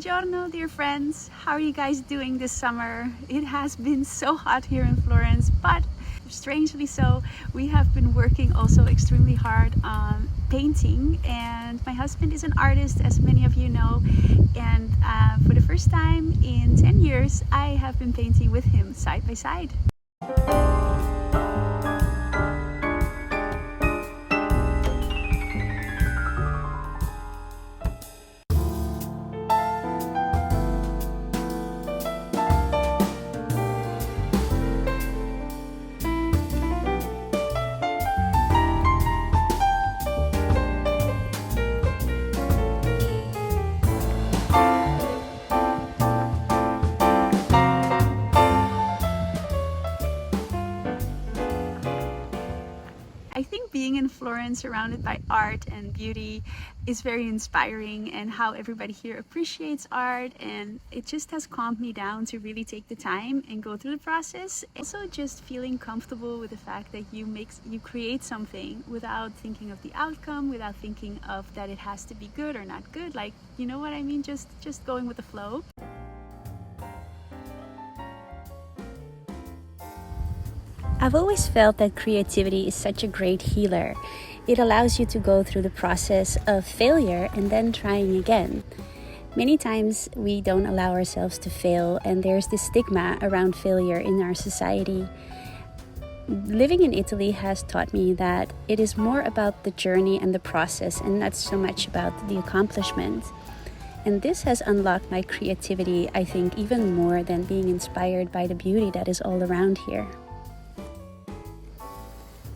Buongiorno, dear friends. How are you guys doing this summer? It has been so hot here in Florence, but strangely so, we have been working also extremely hard on painting. And my husband is an artist, as many of you know. And for the first time in 10 years, I have been painting with him side by side. I think being in Florence surrounded by art and beauty is very inspiring, and how everybody here appreciates art, and it just has calmed me down to really take the time and go through the process. Also just feeling comfortable with the fact that you create something without thinking of the outcome, without thinking of that it has to be good or not good, like, you know what I mean, just going with the flow. I've always felt that creativity is such a great healer. It allows you to go through the process of failure and then trying again. Many times we don't allow ourselves to fail, and there's this stigma around failure in our society. Living in Italy has taught me that it is more about the journey and the process, and not so much about the accomplishment. And this has unlocked my creativity, I think, even more than being inspired by the beauty that is all around here.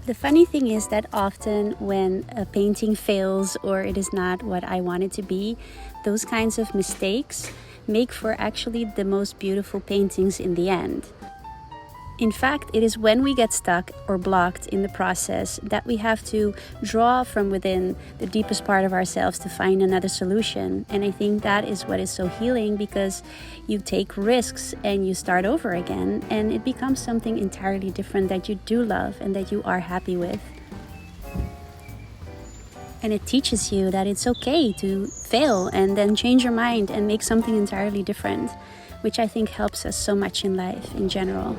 The funny thing is that often when a painting fails or it is not what I want it to be, those kinds of mistakes make for actually the most beautiful paintings in the end. In fact, it is when we get stuck or blocked in the process that we have to draw from within the deepest part of ourselves to find another solution. And I think that is what is so healing, because you take risks and you start over again, and it becomes something entirely different that you do love and that you are happy with. And it teaches you that it's okay to fail and then change your mind and make something entirely different, which I think helps us so much in life in general.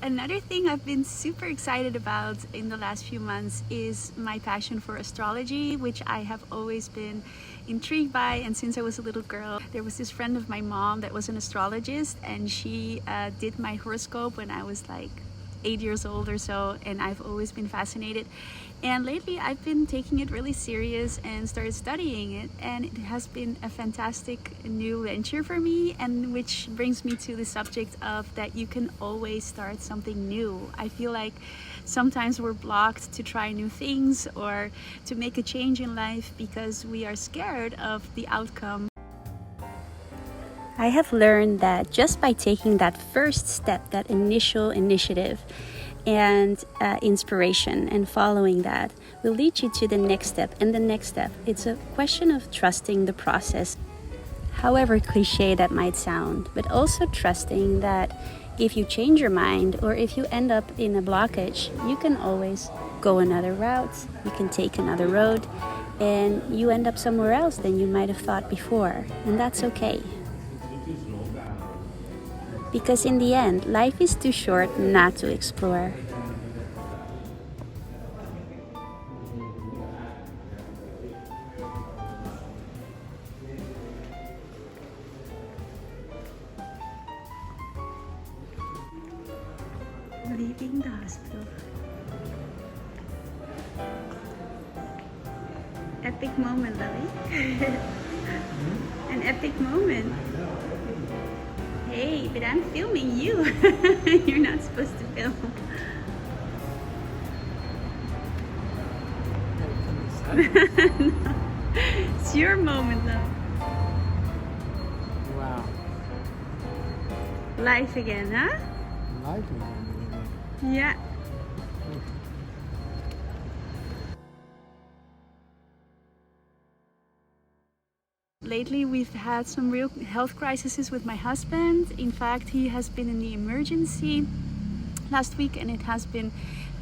Another thing I've been super excited about in the last few months is my passion for astrology, which I have always been intrigued by. And since I was a little girl, there was this friend of my mom that was an astrologist, and she did my horoscope when I was like 8 years old or so, and I've always been fascinated. And lately I've been taking it really serious and started studying it, and it has been a fantastic new venture for me, and which brings me to the subject of that you can always start something new. I feel like sometimes we're blocked to try new things or to make a change in life because we are scared of the outcome. I have learned that just by taking that first step, that initial initiative and inspiration, and following that will lead you to the next step and the next step. It's a question of trusting the process, however cliche that might sound, but also trusting that if you change your mind or if you end up in a blockage, you can always go another route, you can take another road, and you end up somewhere else than you might have thought before, and that's okay. Because in the end, life is too short not to explore. Leaving the hospital. Epic moment, Lily. An epic moment. Hey, but I'm filming you. You're not supposed to film. No. It's your moment, love. Wow. Life again, huh? Life is Yeah. Lately, we've had some real health crises with my husband. In fact, he has been in the emergency last week, and it has been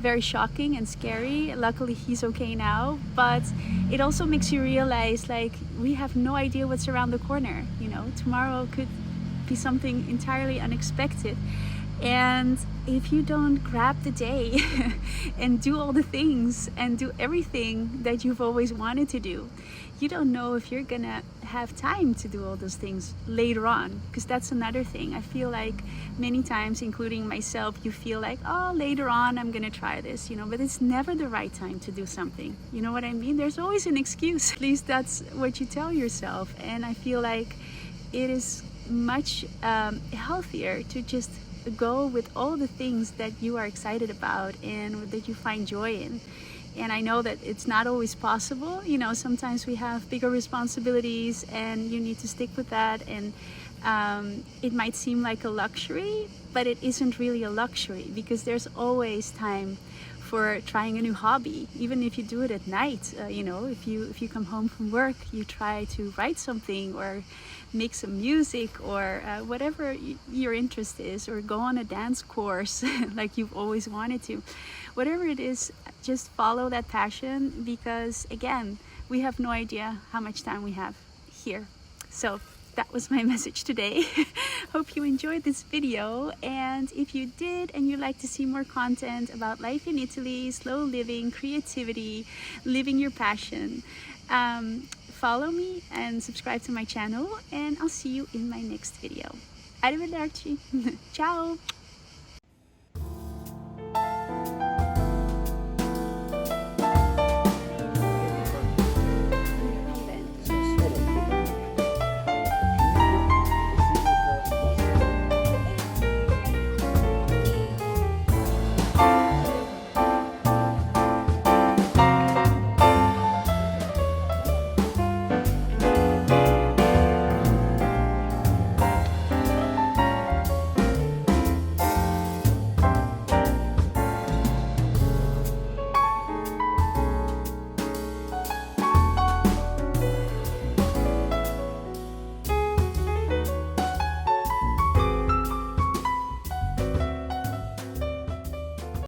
very shocking and scary. Luckily, he's okay now, but it also makes you realize, like, we have no idea what's around the corner. You know, tomorrow could be something entirely unexpected. And if you don't grab the day and do all the things and do everything that you've always wanted to do, you don't know if you're gonna have time to do all those things later on. Because that's another thing. I feel like many times, including myself, you feel like, oh, later on I'm gonna try this, you know, but it's never the right time to do something. You know what I mean? There's always an excuse. At least that's what you tell yourself. And I feel like it is much healthier to just go with all the things that you are excited about and that you find joy in. And I know that it's not always possible. You know, sometimes we have bigger responsibilities and you need to stick with that. And it might seem like a luxury, but it isn't really a luxury, because there's always time for trying a new hobby, even if you do it at night. You know, if you come home from work, you try to write something or make some music or whatever your interest is, or go on a dance course like you've always wanted to. Whatever it is, just follow that passion, because again, we have no idea how much time we have here. So that was my message today. Hope you enjoyed this video, and if you did and you'd like to see more content about life in Italy, slow living, creativity, living your passion, follow me and subscribe to my channel, and I'll see you in my next video. Arrivederci. Ciao.